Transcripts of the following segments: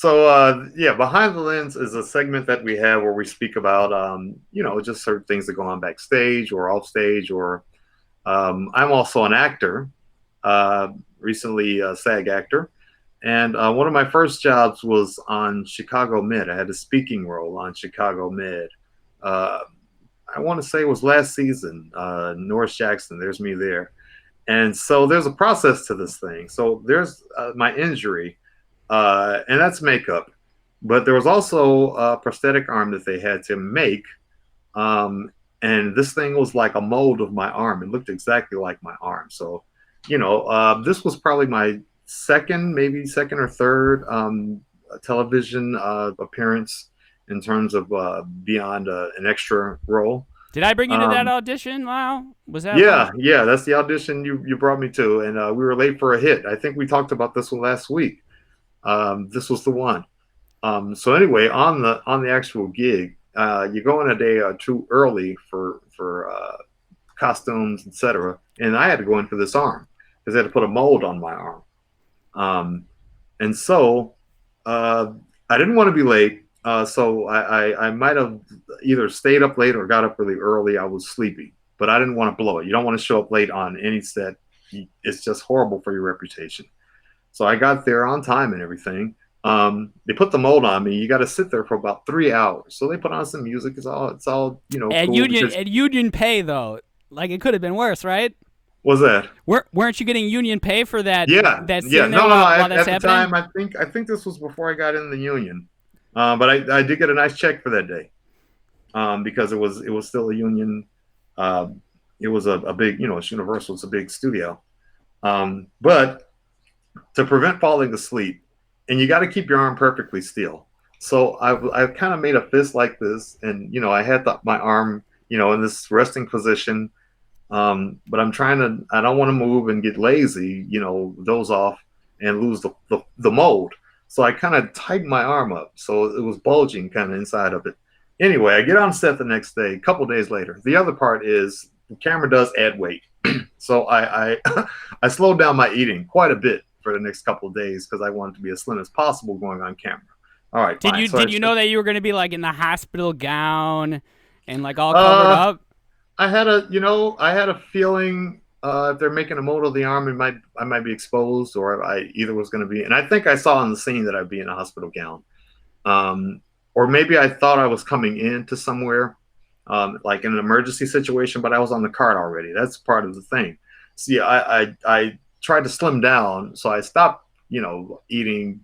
Yeah, behind the lens is a segment that we have where we speak about, just certain things that go on backstage or off stage. Or I'm also an actor, uh, recently a SAG actor, and one of my first jobs was on Chicago Med. I had a speaking role on Chicago Med. Uh, I want to say it was last season. Norris Jackson, there's me there, and so there's a process to this thing. So there's my injury, and that's makeup. But there was also a prosthetic arm that they had to make. Um, and this thing was like a mold of my arm. It looked exactly like my arm. So, this was probably my maybe second or third television appearance in terms of beyond an extra role. Did I bring you to that audition, Lyle? Was that? Yeah, that's the audition you brought me to, and we were late for a hit. I think we talked about this one last week. This was the one. So anyway, on the actual gig, you go in a day or two early for costumes, etc. And I had to go in for this arm because they had to put a mold on my arm. And so I didn't want to be late. So I might have either stayed up late or got up really early. I was sleepy, but I didn't want to blow it. You don't want to show up late on any set. It's just horrible for your reputation. So I got there on time and everything. They put the mold on me. You got to sit there for about 3 hours. So they put on some music. It's all At cool union pay though. Like it could have been worse, right? Was that? Weren't you getting union pay for that? Yeah, that yeah. No. While At that's the happening? time, I think this was before I got in the union. But I did get a nice check for that day, because it was still a union. It was a big, it's Universal. It's a big studio. But to prevent falling asleep, and you got to keep your arm perfectly still. So I kind of made a fist like this, and I had my arm, in this resting position. But I don't want to move and get lazy, doze off and lose the mold. So I kind of tightened my arm up. So it was bulging kind of inside of it. Anyway, I get on set the next day, a couple days later. The other part is the camera does add weight. So I slowed down my eating quite a bit for the next couple of days because I wanted to be as slim as possible going on camera. All right. Did you know that you were going to be like in the hospital gown and like all covered up? I had a feeling if they're making a mold of the arm, I might be exposed, or I either was going to be. And I think I saw in the scene that I'd be in a hospital gown, or maybe I thought I was coming into somewhere, like in an emergency situation, but I was on the cart already. That's part of the thing. See, I tried to slim down, so I stopped, eating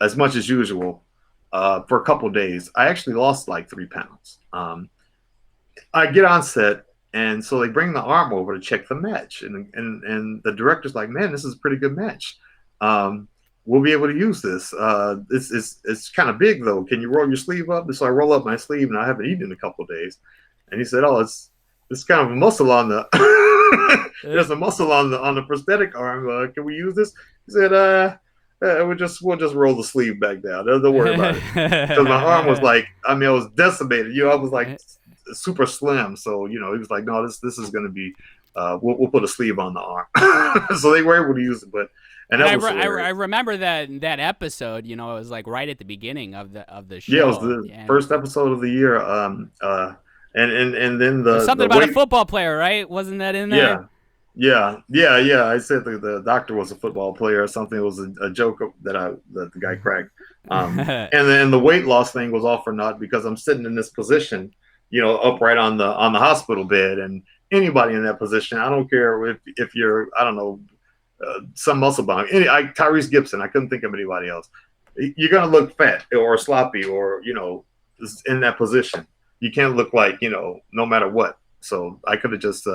as much as usual for a couple of days. I actually lost like 3 pounds. I get on set, and so they bring the arm over to check the match, and the director's like, "Man, this is a pretty good match. We'll be able to use this. It's kind of big though. Can you roll your sleeve up?" And so I roll up my sleeve, and I haven't eaten in a couple of days. And he said, "Oh, it's kind of a muscle on the there's a muscle on the prosthetic arm. Can we use this?" He said, we'll just roll the sleeve back down. Don't worry about it." Because my arm was like, I was decimated. I was like super slim. So, he was like, "No, this is going to be, we'll put a sleeve on the arm." So they were able to use it, but. And I remember that episode. It was like right at the beginning of the show. Yeah, it was the first episode of the year. And then something about a football player, right? Wasn't that in there? Yeah. I said the doctor was a football player or something. It was a joke that the guy cracked. And then the weight loss thing was all for naught because I'm sitting in this position, upright on the hospital bed, and anybody in that position, I don't care if you're, I don't know, some muscle bound. Tyrese Gibson, I couldn't think of anybody else. You're gonna look fat or sloppy or in that position. You can't look like no matter what. So I could have just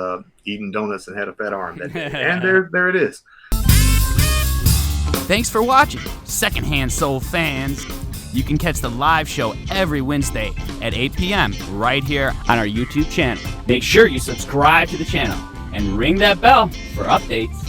eaten donuts and had a fat arm that day. And there it is. Thanks for watching, Secondhand Soul fans. You can catch the live show every Wednesday at 8 p.m. right here on our YouTube channel. Make sure you subscribe to the channel and ring that bell for updates.